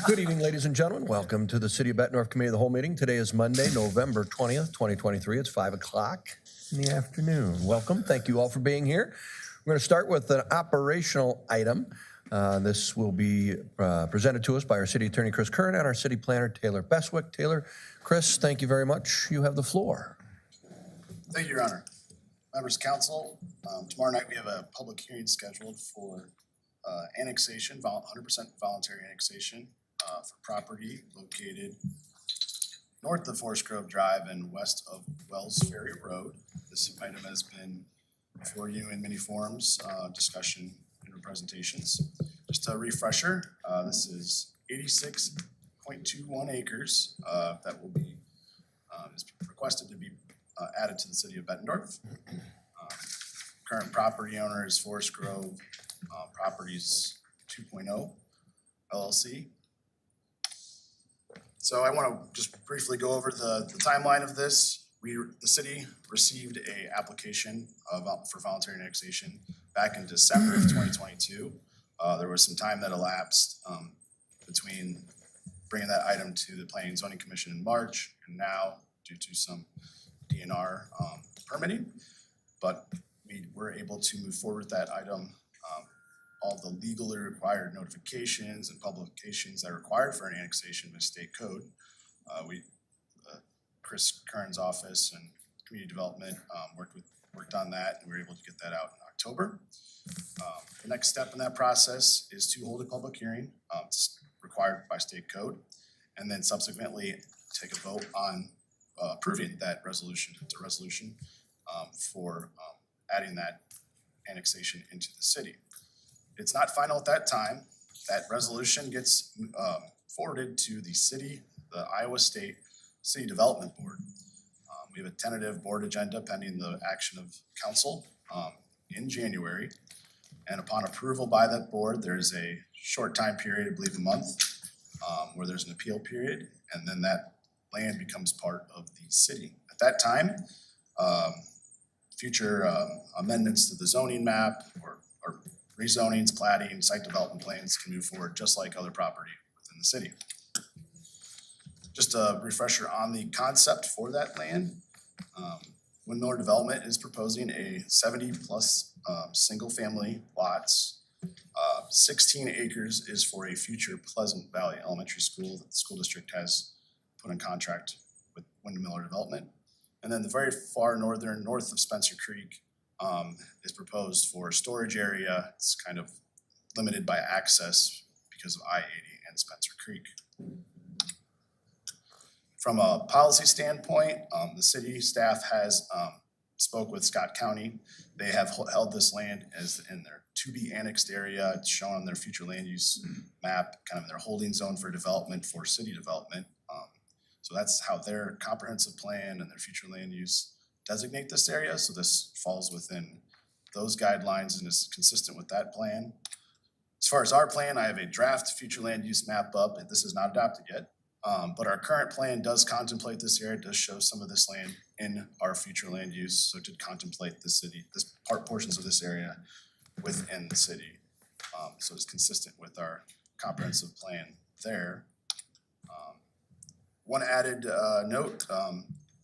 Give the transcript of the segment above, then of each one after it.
Good evening, ladies and gentlemen. Welcome to the City of Bettendorf Committee of the Whole meeting. Today is Monday, November 20th, 2023. It's 5 o'clock in the afternoon. Welcome. Thank you all for being here. We're going to start with an operational item. This will be presented to us by our City Attorney, Chris Kern, and our City Planner, Taylor Beswick. Taylor, Chris, thank you very much. You have the floor. Thank you, Your Honor. Members of Council, tomorrow night we have a public hearing scheduled for annexation, 100% voluntary annexation for property located north of Forest Grove Drive and west of Wells Ferry Road. This item has been before you in many forms, discussion and presentations. Just a refresher, this is 86.21 acres that will be is requested to be added to the City of Bettendorf. Current property owner is Forest Grove Properties 2.0 LLC. So I want to just briefly go over the timeline of this. The city received a application for voluntary annexation back in December of 2022. There was some time that elapsed between bringing that item to the Planning and Zoning Commission in March and now due to some DNR permitting, but we were able to move forward with that item. All the legally required notifications and publications that are required for an annexation by state code. Chris Kern's office and community development worked on that, and we were able to get that out in October. The next step in that process is to hold a public hearing. It's required by state code, and then subsequently take a vote on approving that resolution. It's a resolution for adding that annexation into the city. It's not final at that time. That resolution gets forwarded to the Iowa State City Development Board. We have a tentative board agenda pending the action of council in January. And upon approval by that board, there's a short time period, I believe a month, where there's an appeal period, and then that land becomes part of the city. At that time, future amendments to the zoning map or rezonings, platting, site development plans can move forward just like other property within the city. Just a refresher on the concept for that land. Windmiller Development is proposing a 70 plus single family lots. 16 acres is for a future Pleasant Valley Elementary School that the school district has put in contract with Windmiller Development. And then the very far north of Spencer Creek is proposed for storage area. It's kind of limited by access because of I-80 and Spencer Creek. From a policy standpoint, the city staff has spoke with Scott County. They have held this land as in their to be annexed area. It's shown on their future land use map, kind of their holding zone for development for city development. So that's how their comprehensive plan and their future land use designate this area. So this falls within those guidelines and is consistent with that plan. As far as our plan, I have a draft future land use map up, and this is not adopted yet. But our current plan does contemplate this area. It does show some of this land in our future land use. So to contemplate the city, portions of this area within the city. So it's consistent with our comprehensive plan there. One added note,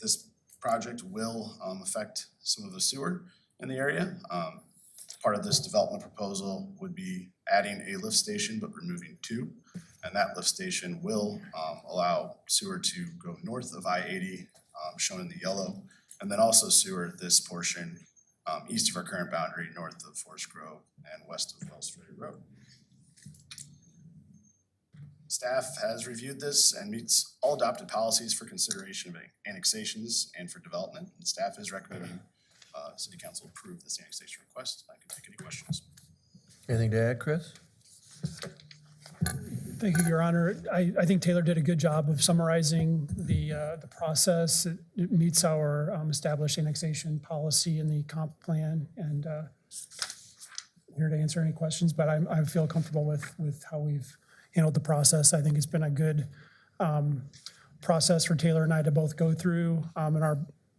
this project will affect some of the sewer in the area. Part of this development proposal would be adding a lift station but removing two. And that lift station will allow sewer to go north of I-80, shown in the yellow, and then also sewer this portion east of our current boundary, north of Forest Grove and west of Wells Ferry Road. Staff has reviewed this and meets all adopted policies for consideration of annexations and for development. And staff is recommending City Council approve this annexation request. I can take any questions. Anything to add, Chris? Thank you, Your Honor. I think Taylor did a good job of summarizing the process. It meets our established annexation policy in the comp plan, and here to answer any questions, but I feel comfortable with how we've handled the process. I think it's been a good process for Taylor and I to both go through, and our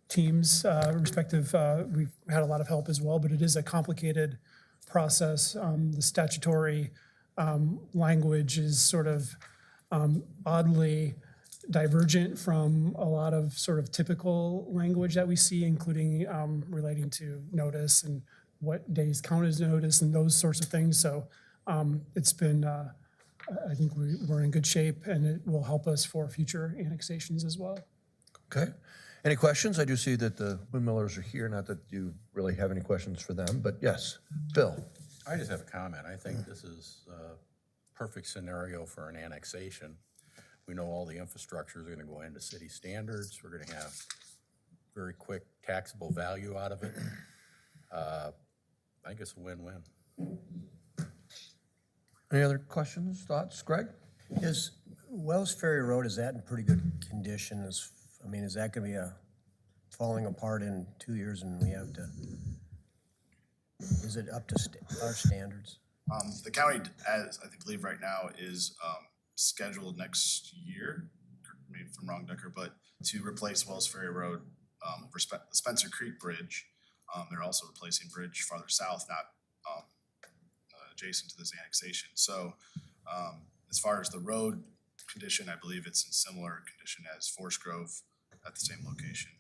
teams respective. We've had a lot of help as well, but it is a complicated process. The statutory language is sort of oddly divergent from a lot of sort of typical language that we see, including relating to notice and what days count as notice and those sorts of things. So it's been, I think we're in good shape, and it will help us for future annexations as well. Okay. Any questions? I do see that the windmillers are here, not that you really have any questions for them, but yes, Bill. I just have a comment. I think this is a perfect scenario for an annexation. We know all the infrastructure is gonna go into city standards. We're gonna have very quick taxable value out of it. I think it's a win-win. Any other questions, thoughts? Greg? Is Wells Ferry Road, is that in pretty good condition? Is that gonna be falling apart in 2 years and we have to, is it up to our standards? The county, as I believe right now, is scheduled next year, maybe if I'm wrong, Decker, but to replace Wells Ferry Road, the Spencer Creek Bridge. They're also replacing a bridge farther south, not adjacent to this annexation. So as far as the road condition, I believe it's in similar condition as Forest Grove at the same location.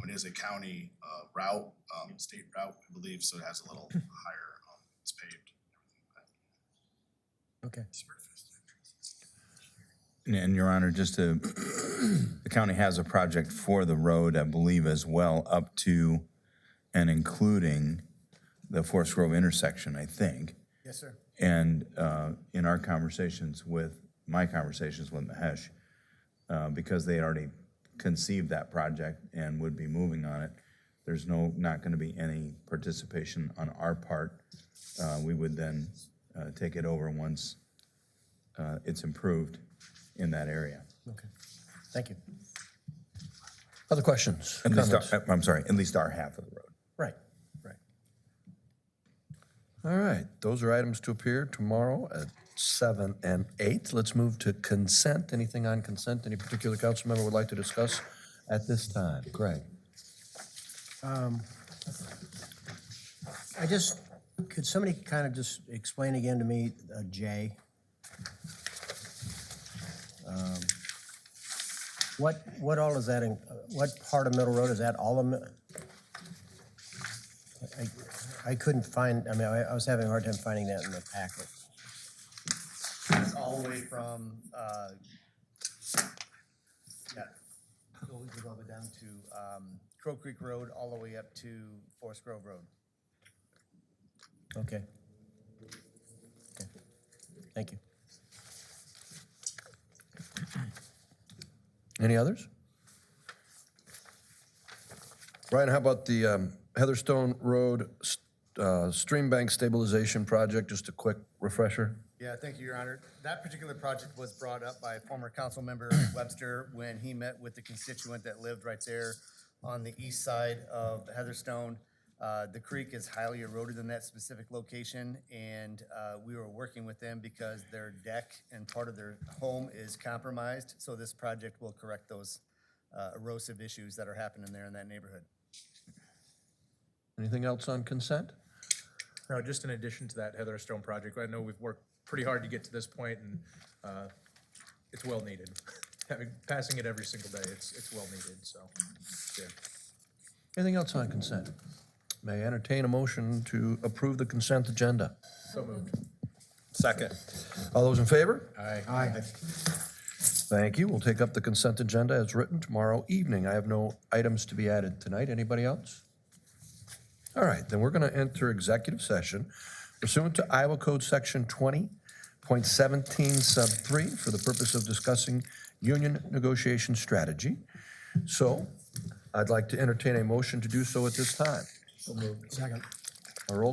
It is a county route, state route, I believe, so it has a little higher, it's paved. Okay. And Your Honor, just to, the county has a project for the road, I believe, as well, up to and including the Forest Grove intersection, I think. Yes, sir. And in our conversations with, my conversations with Mahesh, because they already conceived that project and would be moving on it, there's not gonna be any participation on our part. We would then take it over once it's improved in that area. Okay. Thank you. Other questions? At least, Comments? I'm sorry, at least our half of the road. Right, right. All right, those are items to appear tomorrow at 7 and 8. Let's move to consent. Anything on consent any particular council member would like to discuss at this time? Greg? Could somebody kind of just explain again to me, J? What all is that in, what part of Middle Road is that, all of it? I couldn't find, I was having a hard time finding that in the packet. It's all the way from, we'll go down to Crow Creek Road, all the way up to Forest Grove Road. Okay. Okay. Thank you. Any others? Ryan, how about the Heatherstone Road Stream Bank Stabilization Project? Just a quick refresher. Yeah, thank you, Your Honor. That particular project was brought up by former council member Webster when he met with the constituent that lived right there on the east side of Heatherstone. The creek is highly eroded in that specific location, and we were working with them because their deck and part of their home is compromised. So this project will correct those erosive issues that are happening there in that neighborhood. Anything else on consent? No, just in addition to that Heatherstone project, I know we've worked pretty hard to get to this point, and it's well needed. Passing it every single day, it's well needed, so, yeah. Anything else on consent? May I entertain a motion to approve the consent agenda? So moved. Second. All those in favor? Aye. Thank you. We'll take up the consent agenda as written tomorrow evening. I have no items to be added tonight. Anybody else? All right, then we're going to enter executive session pursuant to Iowa Code Section 20.17 sub 3 for the purpose of discussing union negotiation strategy. So I'd like to entertain a motion to do so at this time. Second. A roll